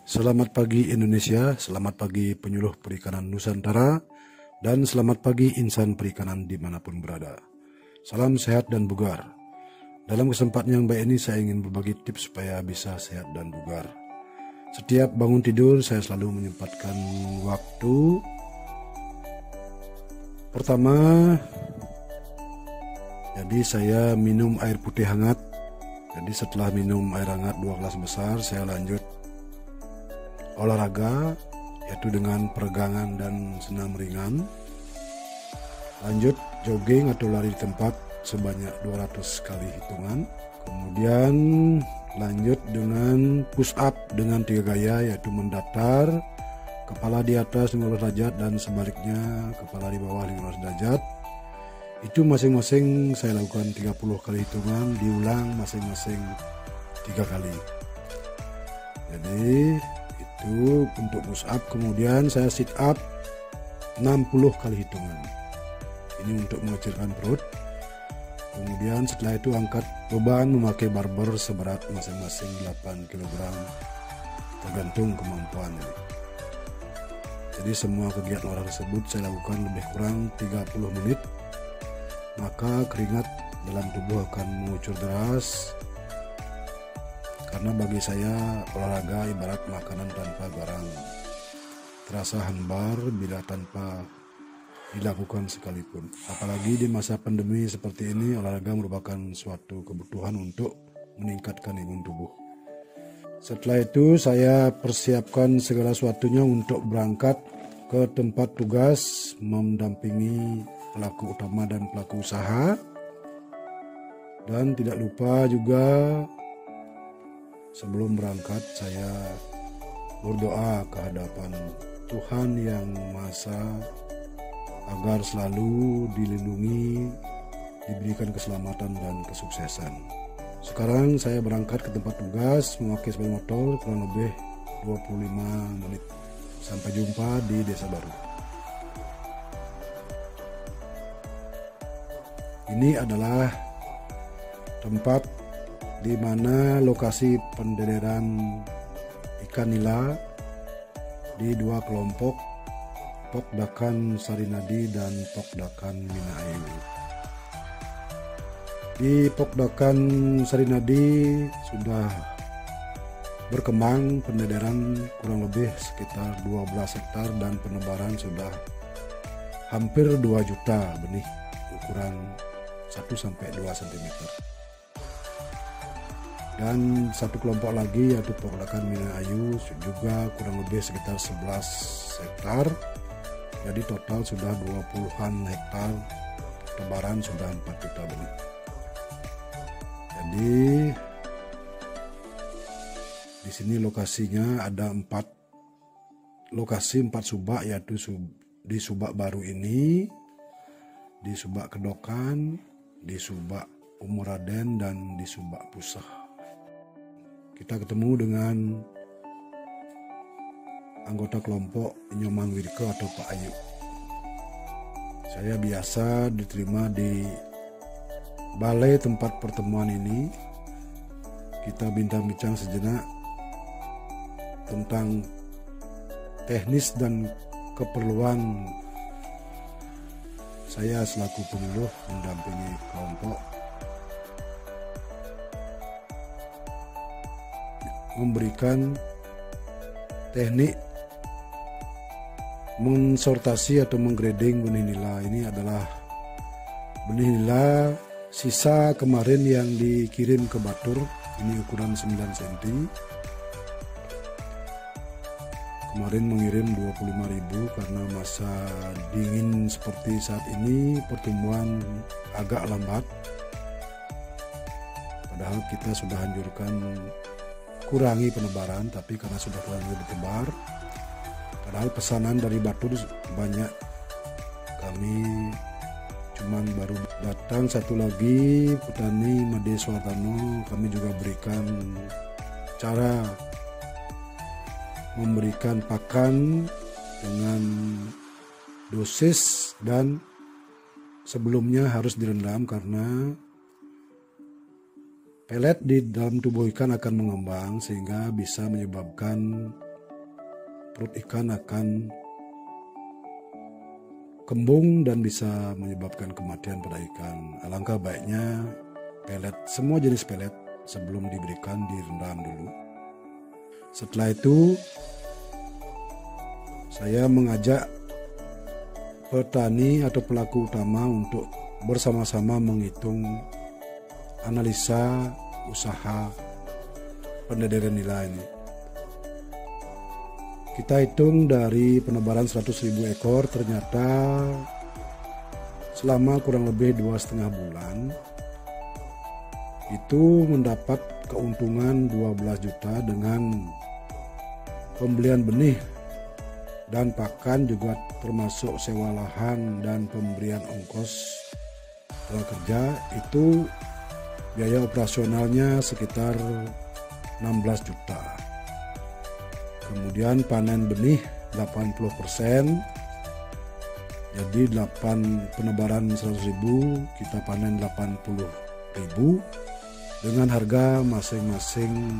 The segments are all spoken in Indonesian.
Selamat pagi Indonesia, selamat pagi penyuluh perikanan Nusantara, dan selamat pagi insan perikanan dimanapun berada. Salam sehat dan bugar. Dalam kesempatan yang baik ini saya ingin berbagi tips supaya bisa sehat dan bugar. Setiap bangun tidur saya selalu menyempatkan waktu. Pertama, jadi saya minum air putih hangat. Jadi setelah minum air hangat 2 gelas besar, saya lanjut olahraga, yaitu dengan peregangan dan senam ringan. Lanjut jogging atau lari di tempat sebanyak 200 kali hitungan. Kemudian lanjut dengan push up dengan 3 gaya, yaitu mendatar, kepala di atas 15 derajat dan sebaliknya kepala di bawah 15 derajat. Itu masing-masing saya lakukan 30 kali hitungan, diulang masing-masing 3 kali. Jadi itu untuk push up. Kemudian saya sit up 60 kali hitungan. Ini untuk mengecilkan perut. Kemudian setelah itu angkat beban memakai barber seberat masing-masing 8 kg tergantung kemampuannya. Jadi semua kegiatan olahraga tersebut saya lakukan lebih kurang 30 menit. Maka keringat dalam tubuh akan mengucur deras. Karena bagi saya olahraga ibarat makanan tanpa garam. Terasa hambar bila tanpa dilakukan sekalipun. Apalagi di masa pandemi seperti ini, olahraga merupakan suatu kebutuhan untuk meningkatkan imun tubuh. Setelah itu saya persiapkan segala sesuatunya untuk berangkat ke tempat tugas, mendampingi pelaku utama dan pelaku usaha. Dan tidak lupa juga sebelum berangkat saya berdoa ke hadapan Tuhan Yang Maha Esa agar selalu dilindungi, diberikan keselamatan dan kesuksesan. Sekarang saya berangkat ke tempat tugas memakai sepeda motor kurang lebih 25 menit. Sampai jumpa di Desa Baru. Ini adalah tempat di mana lokasi pendederan ikan nila di 2 kelompok, Pokdakan Sarinadi dan Pokdakan Minayu. Di Pokdakan Sarinadi sudah berkembang pendederan kurang lebih sekitar 12 hektar dan penebaran sudah hampir 2 juta benih ukuran 1-2 cm. Dan satu kelompok lagi yaitu Pokdakan Minayu juga kurang lebih sekitar 11 hektar. Jadi total sudah 20-an hektar, tebaran sudah 4 juta benih. Jadi di sini lokasinya ada 4 lokasi, 4 subak, yaitu di Subak Baru ini, di Subak Kedokan, di Subak Umuraden, dan di Subak Pusah. Kita ketemu dengan anggota kelompok Nyoman Wirke atau Pak Ayu. Saya biasa diterima di balai tempat pertemuan ini. Kita bincang-bincang sejenak tentang teknis dan keperluan saya selaku penyuluh mendampingi kelompok, memberikan teknik mensortasi atau menggrading benih nila. Ini adalah benih nila sisa kemarin yang dikirim ke Batur. Ini ukuran 9 cm. Kemarin mengirim 25.000 karena masa dingin seperti saat ini pertumbuhan agak lambat. Padahal kita sudah anjurkan kurangi penebaran, tapi karena sudah terlanjur ditebar. Padahal pesanan dari Batur banyak, kami cuman baru datang satu lagi petani Made Suwartano. Kami juga berikan cara memberikan pakan dengan dosis, dan sebelumnya harus direndam karena pelet di dalam tubuh ikan akan mengembang sehingga bisa menyebabkan perut ikan akan kembung dan bisa menyebabkan kematian pada ikan. Alangkah baiknya pelet, semua jenis pelet sebelum diberikan direndam dulu. Setelah itu saya mengajak petani atau pelaku utama untuk bersama-sama menghitung analisa usaha pendederan nila ini. Kita hitung dari penebaran 100.000 ekor, ternyata selama kurang lebih 2,5 bulan itu mendapat keuntungan 12 juta dengan pembelian benih dan pakan, juga termasuk sewa lahan dan pemberian ongkos tenaga kerja. Itu biaya operasionalnya sekitar 16 juta. Kemudian panen benih 80%, jadi 8 penebaran 100.000 kita panen 80.000 dengan harga masing-masing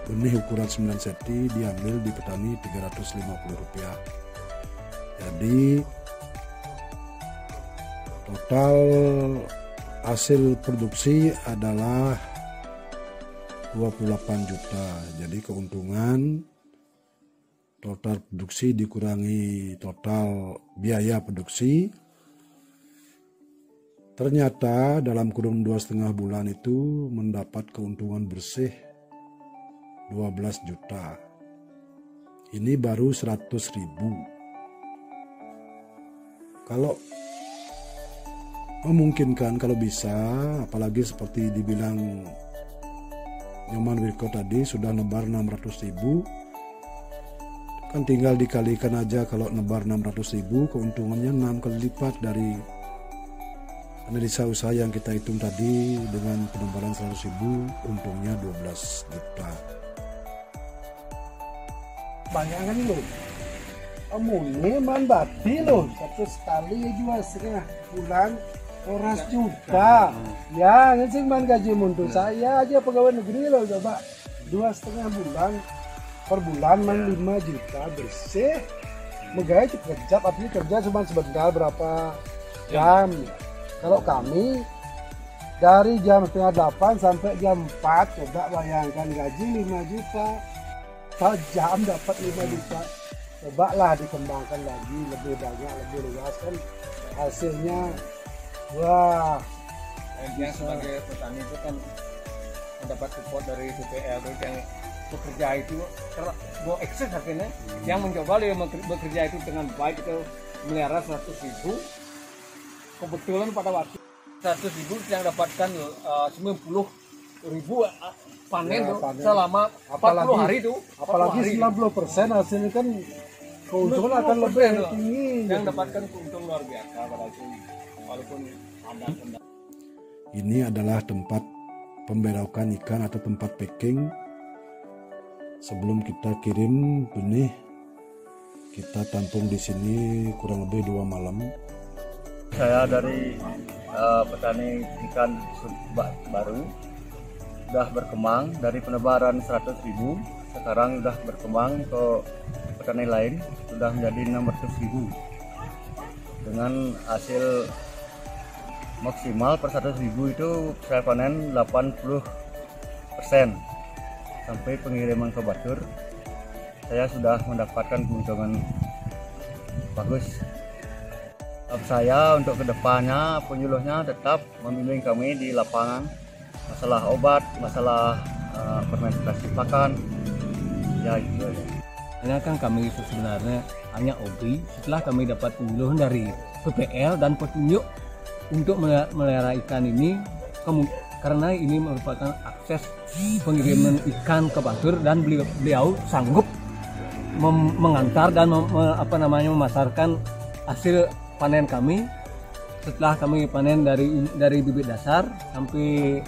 benih ukuran 9 cm diambil di petani Rp350. Jadi total hasil produksi adalah 28 juta. Jadi keuntungan total produksi dikurangi total biaya produksi, ternyata dalam kurun 2,5 bulan itu mendapat keuntungan bersih 12 juta. Ini baru 100.000. Kalau memungkinkan, kalau bisa, apalagi seperti dibilang Nyoman Wirko tadi sudah nebar 600.000, kan tinggal dikalikan aja. Kalau nebar 600.000 keuntungannya 6 kali lipat dari analisa usaha yang kita hitung tadi. Dengan penebaran 100.000 untungnya 12 juta. Bayangan lo, amune man bati lo, satu sekali juga 2,5 bulan 100 juta. Ya, ngecing man gaji untuk saya aja pegawai negeri lo, coba 2,5 bulan per bulan man 5 juta bersih. Megaya cepet kerja, tapi kerja cuma sebentar berapa jam. Kalau kami dari jam setengah 8 sampai jam 4, coba bayangkan gaji 5 juta. Jam dapat 5 juta. Coba lah dikembangkan lagi, lebih banyak, lebih luas, kan hasilnya wah. Dia sebagai petani itu kan mendapat support dari BPL yang bekerja itu mau eksis akhirnya. Yang mencoba dia bekerja itu dengan baik, itu melihara 100.000. Kebetulan pada waktu 100.000 yang dapatkan 90.000 panen tuh selama 40 hari itu. Apalagi 90% hasilnya kan keuntungan akan lebih tinggi. Yang dapatkan keuntungan luar biasa pada itu, walaupun ada kendala. Ini adalah tempat pemberokan ikan atau tempat packing. Sebelum kita kirim benih, kita tampung di sini kurang lebih 2 malam. Saya dari petani ikan baru, sudah berkembang dari penebaran 100.000, sekarang sudah berkembang ke petani lain, sudah menjadi 600.000 dengan hasil maksimal per 100.000 itu saya panen 80%. Sampai pengiriman ke Batur saya sudah mendapatkan keuntungan bagus. Saya untuk kedepannya penyuluhnya tetap membimbing kami di lapangan masalah obat, masalah fermentasi pakan, ya itu. Karena kan kami sebenarnya hanya hobi. Setelah kami dapat penyuluhan dari PPL dan petunjuk untuk melihara ikan ini, karena ini merupakan akses pengiriman ikan ke Batur, dan beliau sanggup mengantar dan memasarkan hasil panen kami. Setelah kami panen dari bibit dasar sampai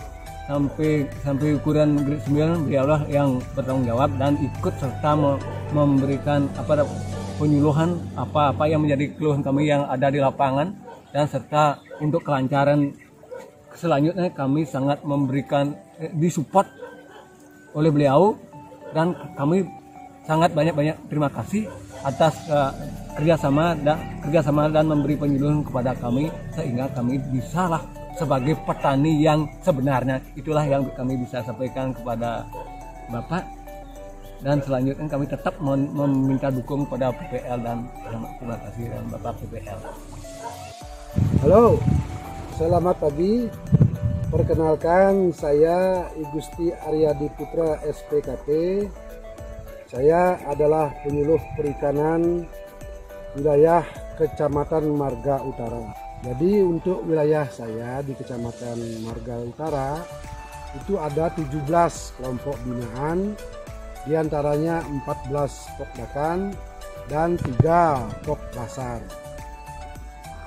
ukuran grade 9, beliaulah yang bertanggung jawab dan ikut serta memberikan penyuluhan apa yang menjadi keluhan kami yang ada di lapangan, dan serta untuk kelancaran selanjutnya kami sangat memberikan disupport oleh beliau, dan kami sangat banyak terima kasih atas kerjasama dan memberi penyuluhan kepada kami sehingga kami bisalah sebagai petani yang sebenarnya. Itulah yang kami bisa sampaikan kepada Bapak, dan selanjutnya kami tetap meminta dukung kepada PPL dan terima kasih dan Bapak PPL. Halo, selamat pagi. Perkenalkan, saya I Gusti Aryadi Putra SPKP. Saya adalah penyuluh perikanan wilayah Kecamatan Marga Utara. Jadi untuk wilayah saya di Kecamatan Marga Utara itu ada 17 kelompok binaan, diantaranya 14 pokdakan dan 3 pok pasar.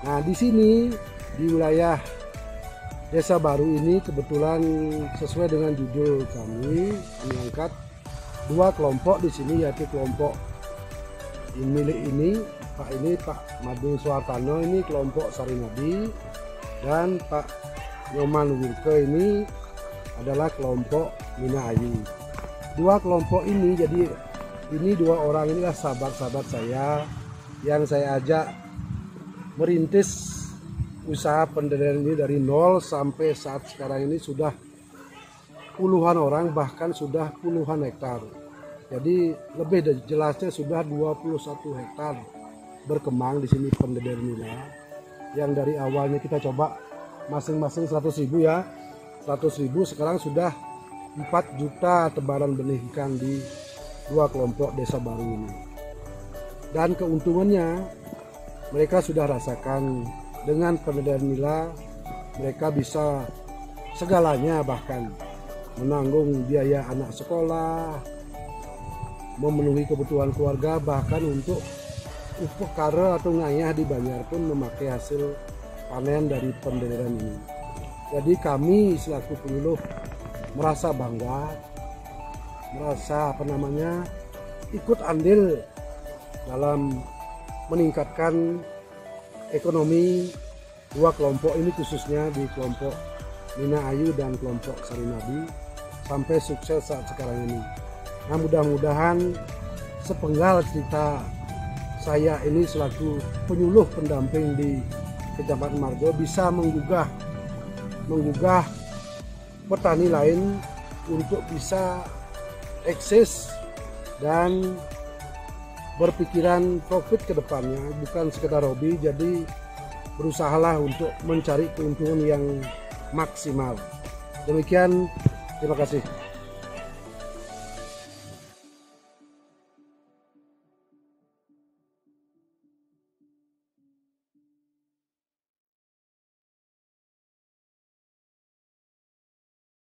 Nah, di sini di wilayah Desa Baru ini kebetulan sesuai dengan judul kami angkat 2 kelompok di sini, yaitu kelompok milik ini Pak Madu Suartano, ini kelompok Sarinabi, dan Pak Nyoman Wilke ini adalah kelompok Mina Ayu. 2 kelompok ini, jadi ini 2 orang inilah sahabat-sahabat saya yang saya ajak merintis usaha pendirian ini dari nol sampai saat sekarang ini sudah puluhan orang, bahkan sudah puluhan hektar. Jadi lebih jelasnya sudah 21 hektar berkembang di sini pendirian nila. Yang dari awalnya kita coba masing-masing 100.000 ya, 100.000, sekarang sudah 4 juta tebaran benih ikan di 2 kelompok Desa Baru ini. Dan keuntungannya mereka sudah rasakan. Dengan pendirian nila mereka bisa segalanya, bahkan menanggung biaya anak sekolah, memenuhi kebutuhan keluarga, bahkan untuk upah kara atau ngayah di Banjar pun memakai hasil panen dari pendirian ini. Jadi kami selaku penyuluh merasa bangga, merasa ikut andil dalam meningkatkan ekonomi 2 kelompok ini, khususnya di kelompok Mina Ayu dan kelompok Sarinabi, sampai sukses saat sekarang ini. Nah, mudah-mudahan sepenggal cerita saya ini selaku penyuluh pendamping di Kecamatan Margo bisa menggugah petani lain untuk bisa eksis dan berpikiran profit ke depannya, bukan sekedar hobi. Jadi berusahalah untuk mencari keuntungan yang maksimal. Demikian, terima kasih.